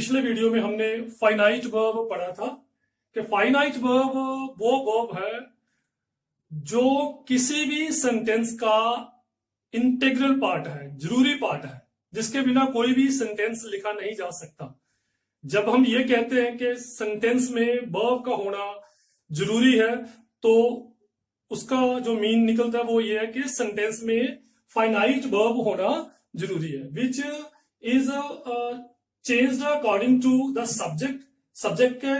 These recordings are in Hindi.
पिछले वीडियो में हमने फाइनाइट वर्ब पढ़ा था कि फाइनाइट वर्ब वो वर्ब है जो किसी भी सेंटेंस का इंटीग्रल पार्ट है, जरूरी पार्ट है, जिसके बिना कोई भी सेंटेंस लिखा नहीं जा सकता। जब हम ये कहते हैं कि सेंटेंस में वर्ब का होना जरूरी है तो उसका जो मीन निकलता है वो ये है कि सेंटेंस में फाइनाइट वर्ब होना जरूरी है, which is changed according to the subject. Subject के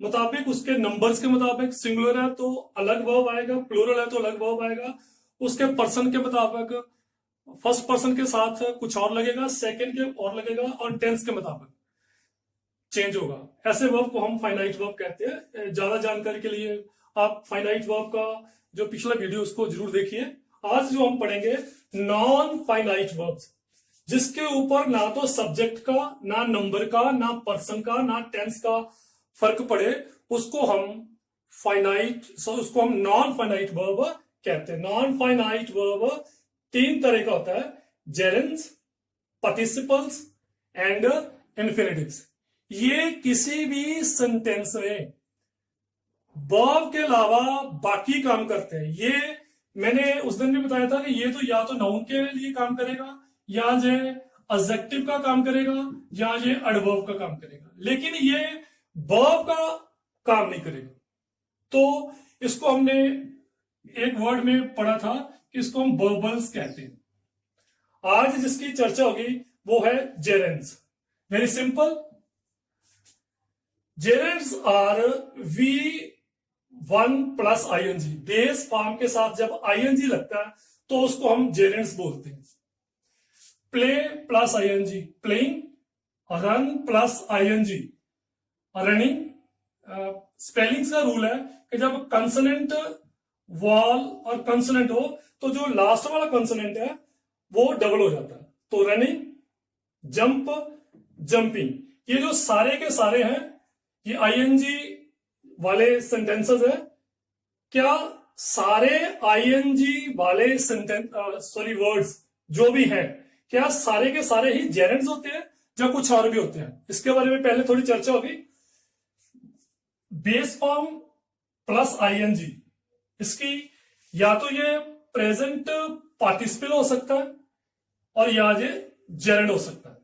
मुताबिक, उसके नंबर्स के मुताबिक, सिंगुलर है तो अलग वर्ब आएगा, प्लूरल है तो अलग वर्ब आएगा, उसके पर्सन के मुताबिक, फर्स्ट पर्सन के साथ कुछ और लगेगा, सेकंड के और लगेगा, और टेंस के मुताबिक चेंज होगा। ऐसे वर्ब को हम फाइनाइट वर्ब कहते हैं। ज्यादा जानकारी के लिए आप फाइनाइट वर्ब का जो पिछला वीडियो उसको जरूर देखिए। आज जो हम पढ़ेंगे नॉन फाइनाइट वर्ब्स, जिसके ऊपर ना तो सब्जेक्ट का, ना नंबर का, ना पर्सन का, ना टेंस का फर्क पड़े, उसको हम नॉन फाइनाइट वर्ब कहते हैं। नॉन फाइनाइट वर्ब तीन तरह का होता है: जेरेंड्स, पार्टिसिपल्स एंड इन्फिनिटिव्स। ये किसी भी सेंटेंस में वर्ब के अलावा बाकी काम करते हैं। ये मैंने उस दिन भी बताया था कि ये तो या तो नाउन के लिए काम करेगा, या ये एडजेक्टिव का काम करेगा, या ये एडवर्ब का काम करेगा, लेकिन ये वर्ब का काम नहीं करेगा। तो इसको हमने एक वर्ड में पढ़ा था कि इसको हम वर्बल्स कहते हैं। आज जिसकी चर्चा होगी वो है gerunds. Very simple, gerunds are V1 plus ING। Base form के साथ जब ING लगता है तो उसको हम जेरेंड्स बोलते हैं। Play plus ING, playing. Run plus ING, running. Spellings का रूल है कि जब कंसोनेंट वॉल और कंसोनेंट हो तो जो लास्ट वाला कंसोनेंट है वो डबल हो जाता है। तो रनिंग, जंप, जंपिंग, ये जो सारे के सारे हैं ये ING वाले सेंटेंसेस है। क्या सारे ING वाले वर्ड्स जो भी हैं, क्या सारे के सारे ही जेरेंड्स होते हैं या कुछ और भी होते हैं? इसके बारे में पहले थोड़ी चर्चा होगी। बेस फॉर्म प्लस ING, इसकी या तो ये प्रेजेंट पार्टिसिपल हो सकता है और या ये जेरेंड हो सकता है।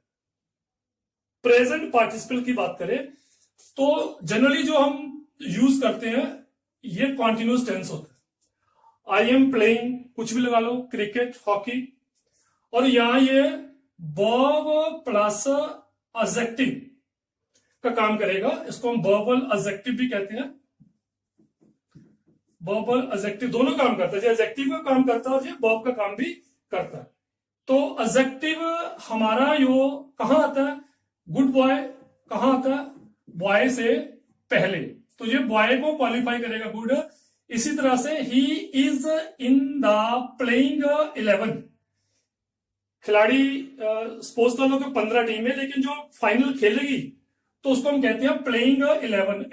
प्रेजेंट पार्टिसिपल की बात करें तो जनरली जो हम यूज करते हैं ये कॉन्टिन्यूस टेंस होता है। आई एम प्लेइंग, कुछ भी लगा लो, क्रिकेट, हॉकी। और यहां ये वर्ब प्लस एडजेक्टिव का काम करेगा। इसको हम वर्बल एडजेक्टिव भी कहते हैं। वर्बल एडजेक्टिव दोनों काम करता है, जो एडजेक्टिव का काम करता है और ये वर्ब का काम भी करता है। तो एडजेक्टिव हमारा यो कहां आता है? गुड बॉय कहां आता है? बॉय से पहले, तो ये बॉय को क्वालिफाई करेगा, गुड। इसी तरह से he is in the playing 11। खिलाड़ी सपोज कर लो कि 15 टीम है, लेकिन जो फाइनल खेलेगी तो उसको हम कहते हैं प्लेइंग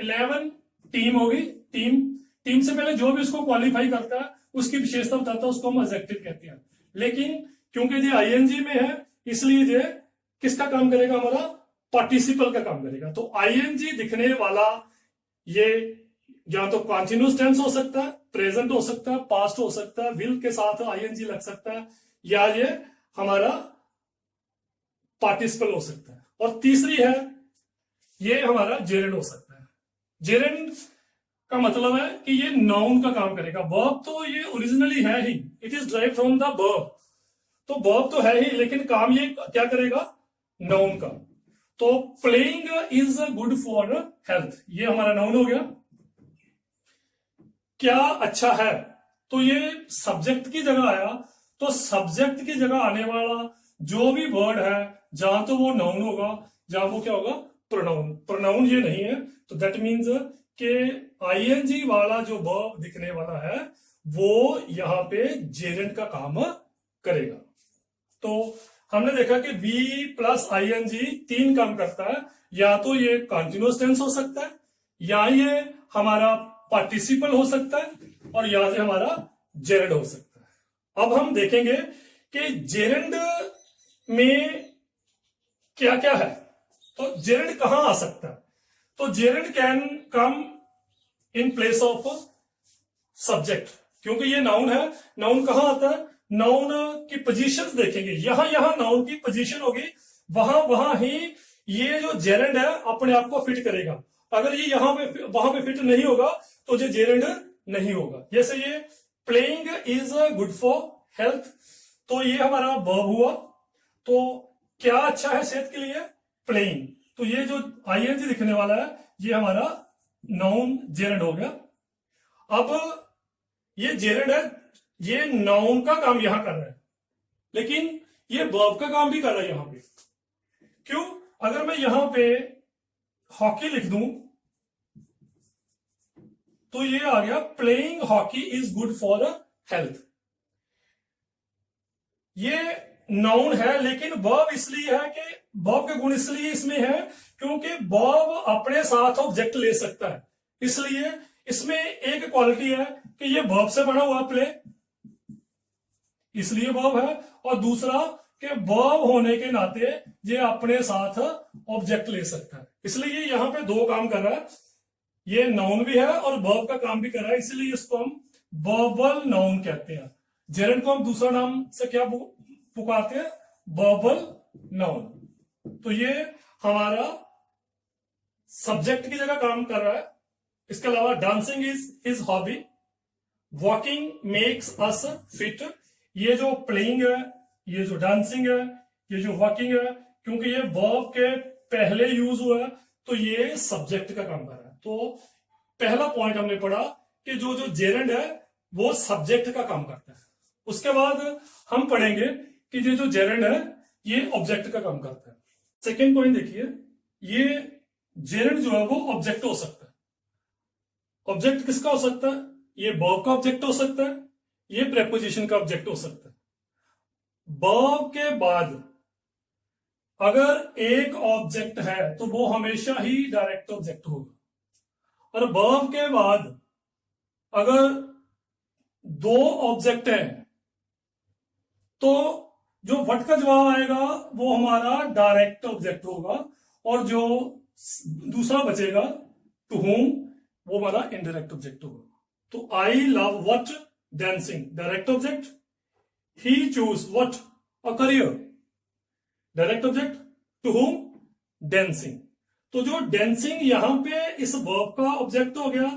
11 टीम होगी। टीम से पहले जो भी उसको क्वालिफाई करता है उसकी विशेषता बताता है, उसको हम एडजेक्टिव कहते हैं। लेकिन क्योंकि ये ING में है इसलिए ये किसका काम करेगा? हमारा पार्टिसिपल का काम करेगा। तो ING दिखने वाला ये या तो कॉन्टिन्यूस टेंस हो सकता है, प्रेजेंट हो सकता है, पास्ट हो सकता है, विल के साथ ING लग सकता है, या ये हमारा पार्टिसिपल हो सकता है। और तीसरी है ये हमारा जेरेंड हो सकता है। जेरेंड का मतलब है कि ये नाउन का काम करेगा। वर्ब तो ये ओरिजिनली है ही, it is derive from the verb. तो वर्ब तो है ही, लेकिन काम ये क्या करेगा? नाउन का। तो playing is good for health, ये हमारा नाउन हो गया। क्या अच्छा है, तो ये सब्जेक्ट की जगह आया। तो सब्जेक्ट की जगह आने वाला जो भी वर्ड है, जहां तो वो नाउन होगा, जहां वो क्या होगा? प्रोनाउन। प्रोनाउन ये नहीं है, तो दैट मीन्स कि ING वाला जो वर्ब दिखने वाला है वो यहां पे जेरेंड का काम करेगा। तो हमने देखा कि V प्लस ING तीन काम करता है। या तो ये कॉन्टिन्यूस टेंस हो सकता है, या ये हमारा पार्टिसिपल हो सकता है, और या ये हमारा जेरेंड हो सकता है। अब हम देखेंगे कि जेरेंड में क्या क्या है। तो जेरेंड कहां आ सकता है? तो gerund can come in place of subject, क्योंकि ये नाउन है। नाउन कहां आता है? नाउन की पोजीशंस देखेंगे, यहां यहां नाउन की पोजीशन होगी, वहां वहां ही ये जो जेरेंड है अपने आप को फिट करेगा। अगर ये यहां पे वहां पे फिट नहीं होगा तो जो जेरेंड नहीं होगा। जैसे ये playing is good for health, तो ये हमारा वर्ब हुआ। तो क्या अच्छा है सेहत के लिए? प्लेइंग। तो ये जो आईएनजी दिखने वाला है ये हमारा नाउन जेरेंड हो गया। अब ये जेरेंड है, ये नाउन का काम यहां कर रहा है, लेकिन ये वर्ब का काम भी कर रहा है यहां पे। क्यों? अगर मैं यहां पे हॉकी लिख दूं तो ये आ गया playing hockey is good for health. ये नाउन है, लेकिन वर्ब इसलिए है कि वर्ब के गुण इसलिए इसमें है क्योंकि वर्ब अपने साथ ऑब्जेक्ट ले सकता है। इसलिए इसमें एक क्वालिटी है कि ये वर्ब से बना हुआ प्ले, इसलिए वर्ब है। और दूसरा कि वर्ब होने के नाते ये अपने साथ ऑब्जेक्ट ले सकता है, इसलिए ये यहां पे दो काम कर रहा है। ये नाउन भी है और वर्ब का काम भी कर रहा है, इसलिए इसको हम वर्बल नाउन कहते हैं। जेरेंड को हम दूसरा नाम से क्या पुकारते हैं? Verbal noun. तो ये हमारा सब्जेक्ट की जगह काम कर रहा है। इसके अलावा dancing is his hobby, walking makes us fit. ये जो प्लेइंग है, ये जो डांसिंग है, ये जो वॉकिंग है, क्योंकि ये वर्ब के पहले यूज हुआ है तो ये सब्जेक्ट का काम कर रहा है। तो पहला पॉइंट हमने पढ़ा कि जो जो जेरेंड है वो सब्जेक्ट का काम करता है। उसके बाद हम पढ़ेंगे कि ये जो जेरेंड है ये ऑब्जेक्ट का काम करता है। सेकेंड पॉइंट देखिए, ये जेरेंड जो है वो ऑब्जेक्ट हो सकता है। ऑब्जेक्ट किसका हो सकता है? ये वर्ब का ऑब्जेक्ट हो सकता है, ये प्रेपोजिशन का ऑब्जेक्ट हो सकता है। वर्ब के बाद अगर एक ऑब्जेक्ट है तो वो हमेशा ही डायरेक्ट ऑब्जेक्ट होगा, और वर्ब के बाद अगर दो ऑब्जेक्ट हैं तो जो व्हाट का जवाब आएगा वो हमारा डायरेक्ट ऑब्जेक्ट होगा, और जो दूसरा बचेगा टू होम वो हमारा इनडायरेक्ट ऑब्जेक्ट होगा। तो I love what dancing, direct object. He choose what a career, direct object. To whom dancing. तो जो डांसिंग यहां पे इस वर्ब का ऑब्जेक्ट हो गया,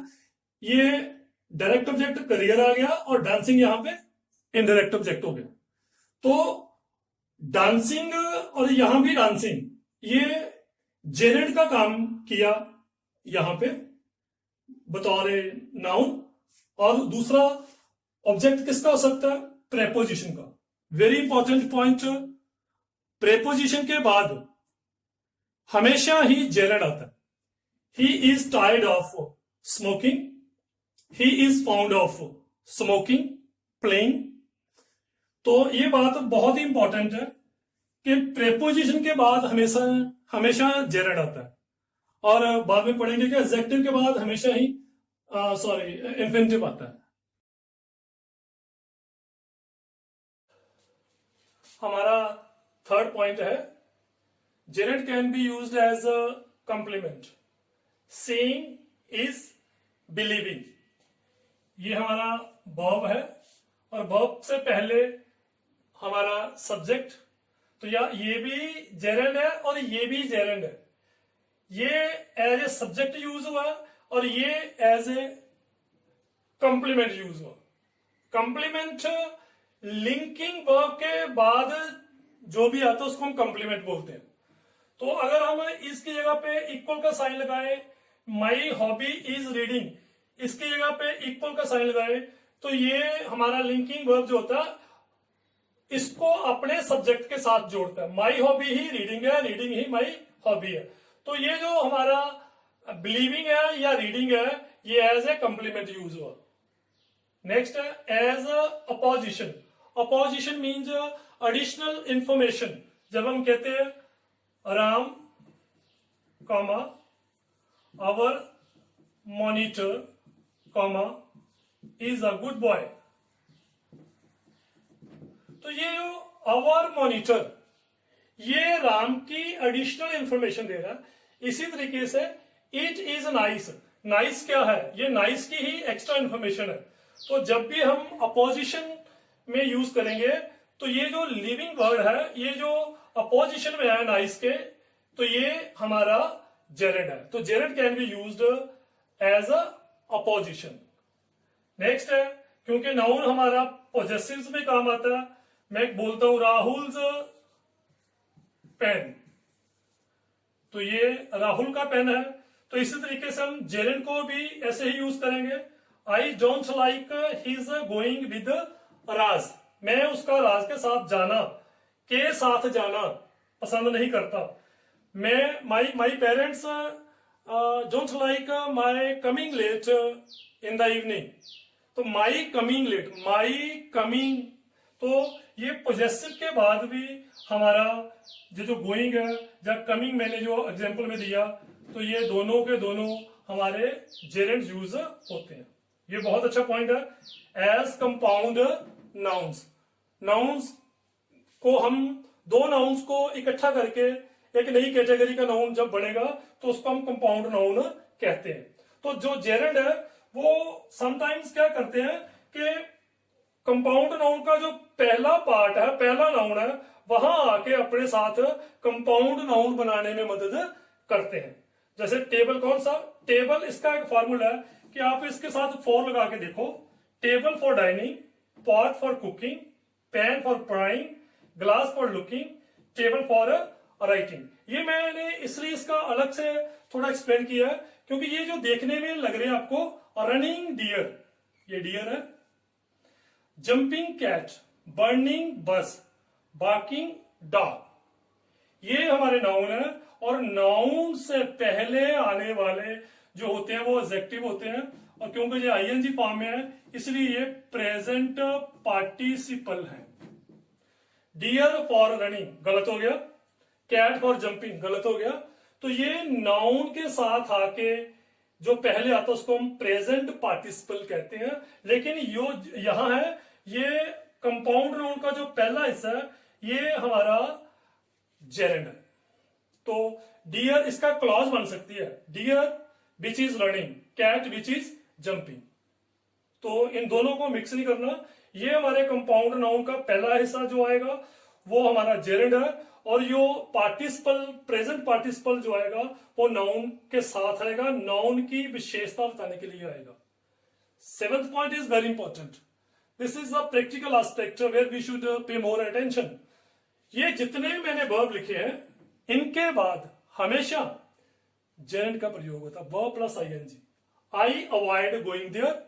ये डायरेक्ट ऑब्जेक्ट करियर आ गया, और डांसिंग यहां पे इनडायरेक्ट ऑब्जेक्ट हो गया। तो डांसिंग और यहां भी डांसिंग, ये जेरेंड का काम किया यहां पे बतौर नाउन, और दूसरा ऑब्जेक्ट किसका हो सकता है? प्रेपोजिशन का। वेरी इंपॉर्टेंट पॉइंट, प्रेपोजिशन के बाद हमेशा ही जेरेंड आता है। He is tired of smoking, he is found of smoking, playing. तो ये बात बहुत ही इंपॉर्टेंट है कि प्रेपोजिशन के बाद हमेशा हमेशा जेरेंड आता है, और बाद में पढ़ेंगे कि एडजेक्टिव के बाद हमेशा ही इंफिनिटिव आता है। हमारा थर्ड पॉइंट है, gerund can be used as a complement. Seeing is believing, ये हमारा वर्ब है, और वर्ब से पहले हमारा सब्जेक्ट। तो ये भी जेरेंड है और ये भी जेरेंड है। ये एज ए सब्जेक्ट यूज हुआ और ये एज ए कंप्लीमेंट यूज हुआ। कंप्लीमेंट लिंकिंग वर्ब के बाद जो भी आता है उसको हम कंप्लीमेंट बोलते हैं। तो अगर हम इसकी जगह पे इक्वल का साइन लगाए, माई हॉबी इज रीडिंग, इसकी जगह पे इक्वल का साइन लगाए, तो ये हमारा लिंकिंग वर्ब जो होता है इसको अपने सब्जेक्ट के साथ जोड़ता है। माई हॉबी ही रीडिंग है, रीडिंग ही माई हॉबी है। तो ये जो हमारा बिलीविंग है या रीडिंग है, ये एज ए कंप्लीमेंट यूज हुआ। नेक्स्ट है as apposition. Apposition means additional information. जब हम कहते हैं Ram comma our monitor comma is a good boy, तो ये जो आवर मॉनिटर, ये राम की एडिशनल इंफॉर्मेशन दे रहा है। इसी तरीके से इट इज नाइस, नाइस क्या है, ये नाइस की ही एक्स्ट्रा इंफॉर्मेशन है। तो जब भी हम अपोजिशन में यूज करेंगे तो ये जो लिविंग वर्ड है, ये जो अपोजिशन में है नाइस के, तो ये हमारा जेरेड है। तो gerund can be used as a apposition. Next है, क्योंकि नाउन हमारा पोजेसिव्स में काम आता है, मैं बोलता हूं राहुल्स पेन, तो ये राहुल का पेन है। तो इसी तरीके से हम जेरेड को भी ऐसे ही यूज करेंगे। I don't like his going with Raj, मैं उसका राज के साथ जाना, के साथ जाना पसंद नहीं करता। मैं my parents don't like my coming late in the evening, तो my coming late, my coming, तो ये पोजेसिव के बाद भी हमारा जो गोइंग है या कमिंग मैंने जो एग्जांपल में दिया, तो ये दोनों के दोनों हमारे जेरेंड यूज होते हैं। ये बहुत अच्छा पॉइंट है। एज कंपाउंड नाउन्स, नाउन्स को हम दो नाउन्स को इकट्ठा करके एक नई कैटेगरी का नाउन जब बनेगा तो उसको हम कंपाउंड नाउन कहते हैं। तो जो जेरेंड है वो समटाइम्स क्या करते हैं कि कंपाउंड नाउन का जो पहला पार्ट है, पहला नाउन है, वहां आके अपने साथ कंपाउंड नाउन बनाने में मदद करते हैं। जैसे टेबल, कौन सा टेबल, इसका एक फॉर्मूला है कि आप इसके साथ फॉर लगा के देखो। Table for dining, pot for cooking, pan for frying, glass for looking, table for writing. ये मैंने इसलिए इसका अलग से थोड़ा एक्सप्लेन किया है क्योंकि ये जो देखने में लग रहे हैं आपको, रनिंग डियर, ये डियर है। जंपिंग कैट, बर्निंग बस, बार्किंग डॉग, ये हमारे नाउन है। और नाउन से पहले आने वाले जो होते हैं वो एडजेक्टिव होते हैं, और क्योंकि ये आईएनजी फॉर्म में है इसलिए ये प्रेजेंट पार्टिसिपल है। डियर फॉर रनिंग गलत हो गया, कैट फॉर जंपिंग गलत हो गया। तो ये नाउन के साथ आके जो पहले आता है उसको हम प्रेजेंट पार्टिसिपल कहते हैं। लेकिन यो यहां है, ये कंपाउंड नाउन का जो पहला हिस्सा है ये हमारा जेरेंड है। तो डियर इसका क्लॉज बन सकती है, deer which is running, cat which is jumping. तो इन दोनों को मिक्स नहीं करना। ये हमारे कंपाउंड नाउन का पहला हिस्सा जो आएगा वो हमारा जेरेंड है, और यो पार्टिसिपल, प्रेजेंट पार्टिसिपल जो आएगा वो नाउन के साथ आएगा, नाउन की विशेषता बताने के लिए आएगा। Seventh point is very important, this is the practical aspect where we should pay more attention. ये जितने भी मैंने वर्ब लिखे हैं इनके बाद हमेशा जेरेंड का प्रयोग होता है, verb plus ING. I avoid going there,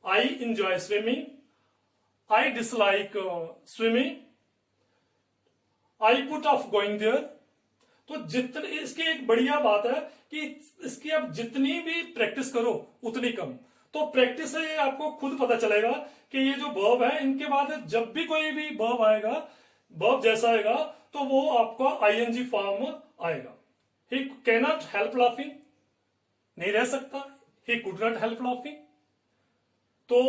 I enjoy swimming, I dislike swimming, I put off going there. तो जितने, इसकी एक बढ़िया बात है कि इसकी आप जितनी भी प्रैक्टिस करो उतनी कम। तो प्रैक्टिस से आपको खुद पता चलेगा कि ये जो वर्ब है इनके बाद जब भी कोई भी वर्ब आएगा, वर्ब जैसा आएगा तो वो आपका आईएनजी फॉर्म आएगा। He can not help laughing, नहीं रह सकता, he could not help laughing. तो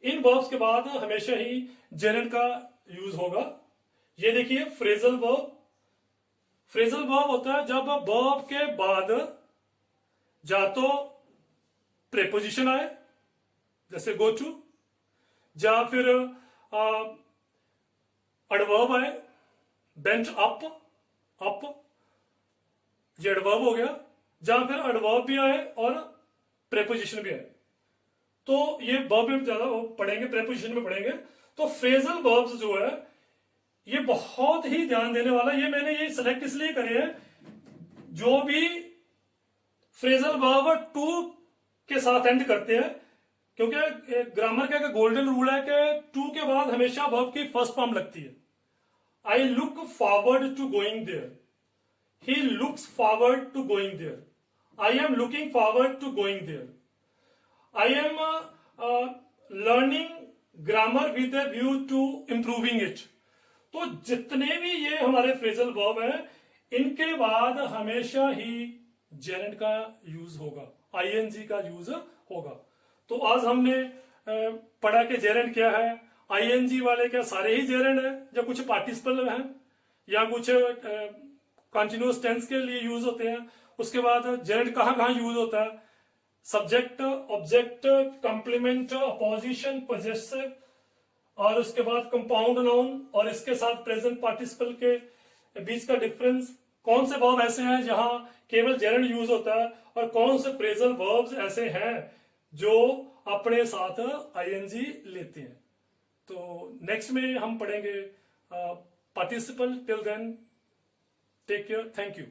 इन वर्ब्स के बाद हमेशा ही जेरेंड का यूज होगा। ये देखिए फ्रेजल वर्ब, फ्रेजल वर्ब होता है जब वर्ब के बाद जा तो प्रेपोजिशन आए जैसे गो टू, या फिर एडवर्ब आए, बेंच अप, अप, ये एडवर्ब हो गया, या फिर एडवर्ब भी आए और प्रेपोजिशन भी आए। तो ये वर्ब में ज्यादा पढ़ेंगे, प्रेपोजिशन में पढ़ेंगे। तो फ्रेजल वर्ब्स जो है ये बहुत ही ध्यान देने वाला, ये मैंने ये सिलेक्ट इसलिए करे हैं जो भी फ्रेजल वर्ब टू के साथ एंड करते हैं, क्योंकि ग्रामर का एक गोल्डन रूल है कि टू के बाद हमेशा वर्ब की फर्स्ट फॉर्म लगती है। I look forward to going there, he looks forward to going there, I am looking forward to going there, I am learning grammar with a view to improving it. तो जितने भी ये हमारे फ्रेजल वर्ब हैं इनके बाद हमेशा ही जेरेंड का यूज होगा, आईएनजी का यूज होगा। तो आज हमने पढ़ा कि जेरेंड क्या है, आईएनजी वाले क्या सारे ही जेरेंड है या कुछ पार्टिसिपल हैं। या कुछ कंटिन्यूअस टेंस के लिए यूज होते हैं। उसके बाद जेरेंड कहाँ कहाँ यूज होता है, subject, object, complement, apposition, possessive, और उसके बाद कंपाउंड नाउन, और इसके साथ प्रेजेंट पार्टिसिपल के बीच का डिफरेंस, कौन से वर्ब ऐसे हैं जहां केवल जेरेंड यूज होता है, और कौन से फ्रेजल वर्ब्स ऐसे हैं जो अपने साथ आईएनजी लेते हैं। तो नेक्स्ट में हम पढ़ेंगे participle. Till then take care, thank you.